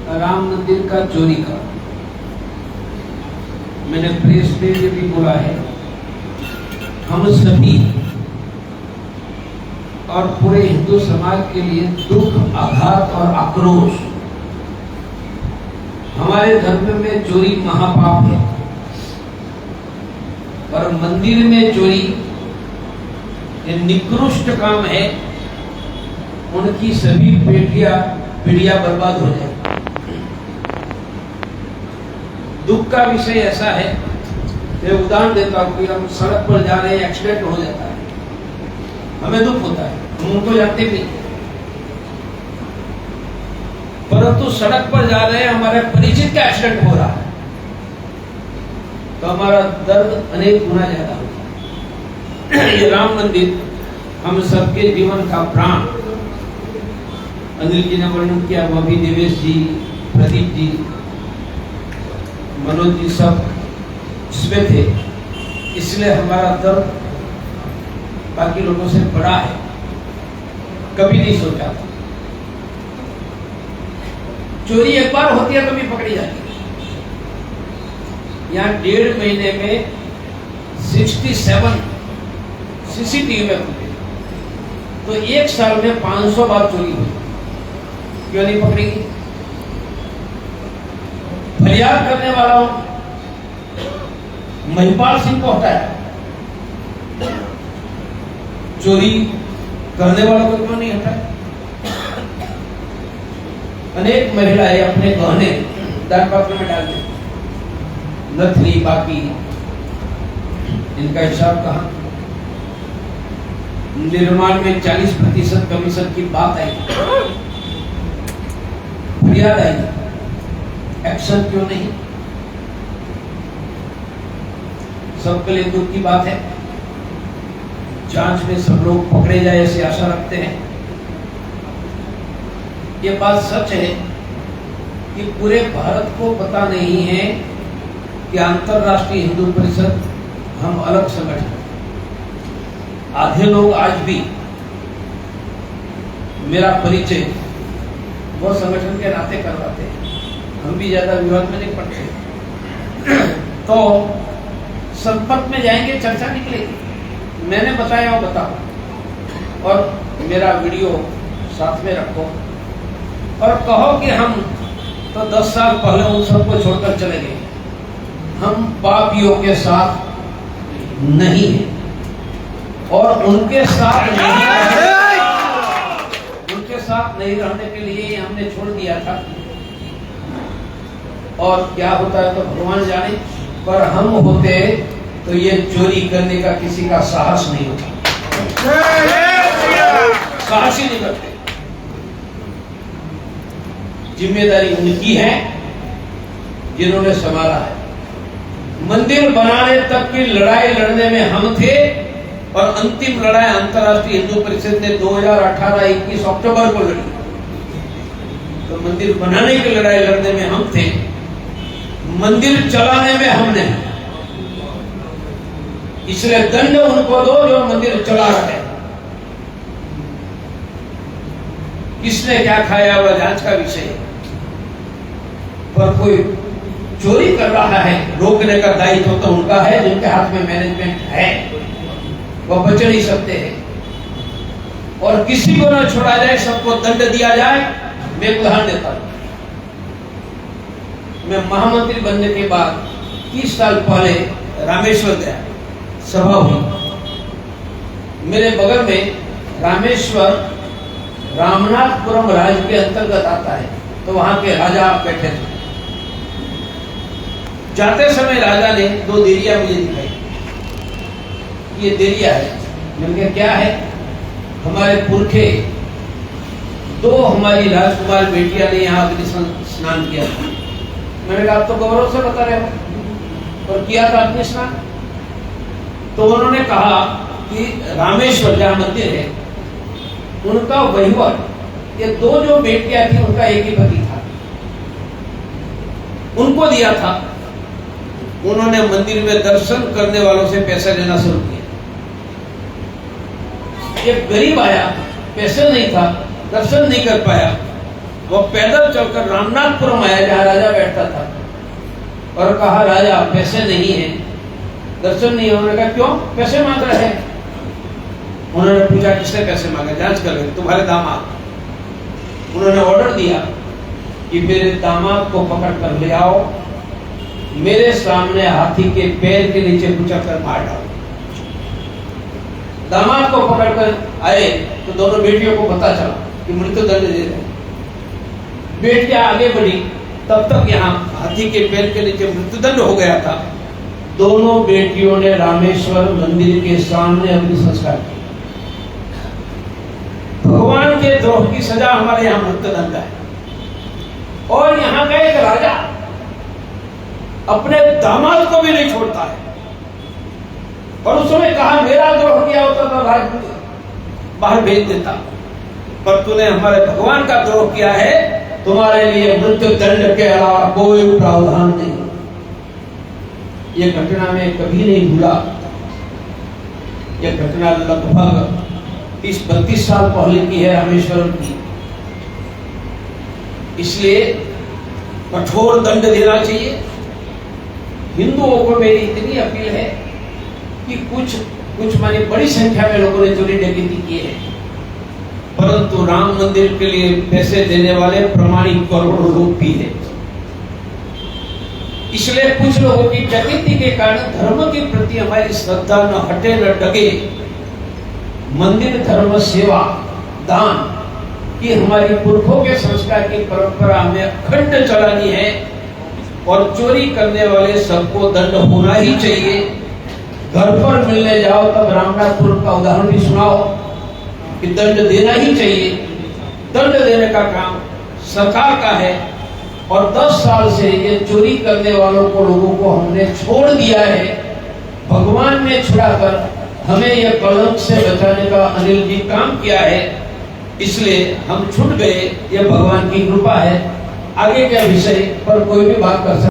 राम मंदिर का चोरी का मैंने प्रेस में ये भी बोला है, हम सभी और पूरे हिंदू समाज के लिए दुख, आघात और आक्रोश। हमारे धर्म में चोरी महापाप है और मंदिर में चोरी ये निकृष्ट काम है। उनकी सभी पीढ़ियां बर्बाद हो जाए। दुख का विषय ऐसा है, मैं उदाहरण देता हूं कि हम सड़क पर जा रहे हैं, एक्सीडेंट हो जाता है, हमें दुख होता है, हम उनको जानते भी, परंतु सड़क पर जा रहे हैं, हमारे परिचित का एक्सीडेंट हो रहा है तो हमारा दर्द अनेक गुना ज्यादा होता है। ये राम मंदिर हम सबके जीवन का प्राण, अनिल जी ने वर्णन किया, वह भी देवेश जी, प्रदीप जी, मनोज जी सब इसमें थे, इसलिए हमारा दर्द बाकी लोगों से बड़ा है। कभी नहीं सोचा था चोरी एक बार होती है कभी पकड़ी जाती है। यहाँ 1.5 महीने में 67 सीसीटीवी में पकड़े, तो एक साल में 500 बार चोरी हुई, क्यों नहीं पकड़ेगी? फरियाद करने वाला महिपाल सिंह को हटाया, चोरी करने वालों को क्यों नहीं हटाया? अनेक महिलाएं अपने गहने दान पात्र में डाल देती, नथनी बाकी, इनका हिसाब कहां? निर्माण में 40% कमीशन की बात आई, फरियाद आई, एक्शन क्यों नहीं? सबके लिए दुख की बात है। जांच में सब लोग पकड़े जाए ऐसी आशा रखते हैं। ये बात सच है कि पूरे भारत को पता नहीं है कि अंतरराष्ट्रीय हिंदू परिषद हम अलग संगठन, आधे लोग आज भी मेरा परिचय वो संगठन के नाते करवाते हैं, हम भी ज्यादा विवाद में नहीं पड़ते। तो संपर्क में जाएंगे, चर्चा निकलेगी। मैंने बताया वो बताओ और मेरा वीडियो साथ में रखो और कहो कि हम तो 10 साल पहले उन सबको छोड़कर चले गए, हम पापियों के साथ नहीं हैं और उनके साथ नहीं रहने के लिए हमने छोड़ दिया था। और क्या होता है तो भगवान जाने, पर हम होते तो ये चोरी करने का किसी का साहस नहीं होता, साहस ही नहीं करते। जिम्मेदारी उनकी है जिन्होंने संभाला है। मंदिर बनाने तक की लड़ाई लड़ने में हम थे और अंतिम लड़ाई अंतर्राष्ट्रीय हिंदू परिषद ने 2018-21 अक्टूबर को लड़ी। तो मंदिर बनाने की लड़ाई लड़ने में हम थे, मंदिर चलाने में हमने, इसलिए दंड उनको दो जो मंदिर चला रहे। किसने क्या खाया वह जांच का विषय है, पर कोई चोरी कर रहा है, रोकने का दायित्व तो उनका है जिनके हाथ में मैनेजमेंट है, वह बच नहीं सकते हैं। और किसी को न छोड़ा जाए, सबको दंड दिया जाए। मैं एक उदाहरण देता हूं। मैं महामंत्री बनने के बाद 30 साल पहले रामेश्वर गया, सभा हुई। मेरे बगल में रामेश्वर रामनाथपुरम राज्य के अंतर्गत आता है, तो वहां के राजा बैठे थे। जाते समय राजा ने 2 देरिया मुझे दिखाई, ये देरिया है। मैंने कहा क्या है? हमारे पुरखे 2 हमारी राजकुमार बेटियां ने यहाँ अग्नि स्नान किया था। मैंने कहा आप तो गौरव से बता रहे हो, और किया था अग्नि स्नान। तो उन्होंने कहा कि रामेश्वर जहाँ मंदिर है उनका वहीवट, ये 2 जो बेटियां थी उनका एक ही पति था, उनको दिया था। उन्होंने मंदिर में दर्शन करने वालों से पैसा लेना शुरू किया। एक गरीब आया, पैसा नहीं था, दर्शन नहीं कर पाया, वो पैदल चलकर रामनाथपुरम आया जहाँ राजा बैठता था और कहा राजा पैसे नहीं है, दर्शन नहीं है। उन्होंने कहा क्यों, पैसे मांग रहे हैं? उन्होंने पूछा किसने पैसे मांगे, जांच कर ले, तुम्हारे दामाद। उन्होंने ऑर्डर दिया कि मेरे दामाद को पकड़ कर ले आओ, मेरे सामने हाथी के पैर के नीचे कुचल कर मार डालो। दामाद को पकड़ कर आए तो दोनों बेटियों को पता चला कि मृत्यु दंड दे रहे। बेटियां आगे बढ़ी, तब तक यहाँ हाथी के पैर के नीचे मृत्युदंड हो गया था। दोनों बेटियों ने रामेश्वर मंदिर के सामने अग्नि संस्कार किया। भगवान के द्रोह की सजा हमारे यहाँ मृत्युदंड है। और यहाँ का एक राजा अपने दामाद को भी नहीं छोड़ता है। और उस समय कहा मेरा द्रोह किया होता तो राज बाहर भेज देता, पर तूने हमारे भगवान का द्रोह किया है, तुम्हारे लिए मृत्यु दंड के अलावा कोई प्रावधान नहीं। ये घटना में कभी नहीं भूला। यह घटना लगभग 30-32 साल पहले की है, रामेश्वरम की। इसलिए कठोर दंड देना चाहिए। हिंदुओं को मेरी इतनी अपील है कि कुछ माने बड़ी संख्या में लोगों ने चोरी डकैती की है, परंतु राम मंदिर के लिए पैसे देने वाले प्रमाणिक करोड़ों लोग भी है। इसलिए कुछ लोगों की डकैती के कारण धर्म के प्रति हमारी श्रद्धा न हटे न डगे। मंदिर धर्म सेवा दान की हमारी पुरखों के संस्कार की परंपरा हमें अखंड चलानी है और चोरी करने वाले सबको दंड होना ही चाहिए। घर पर मिलने जाओ तब रामनाथपुर का उदाहरण भी सुनाओ कि दंड देना ही चाहिए। दंड देने का काम सरकार का है और 10 साल से ये चोरी करने वालों को लोगों को हमने छोड़ दिया है। भगवान ने छुड़ाकर हमें यह कलंक से बचाने का अनिल जी काम किया है, इसलिए हम छूट गए। यह भगवान की कृपा है। आगे के विषय पर कोई भी बात कर सकते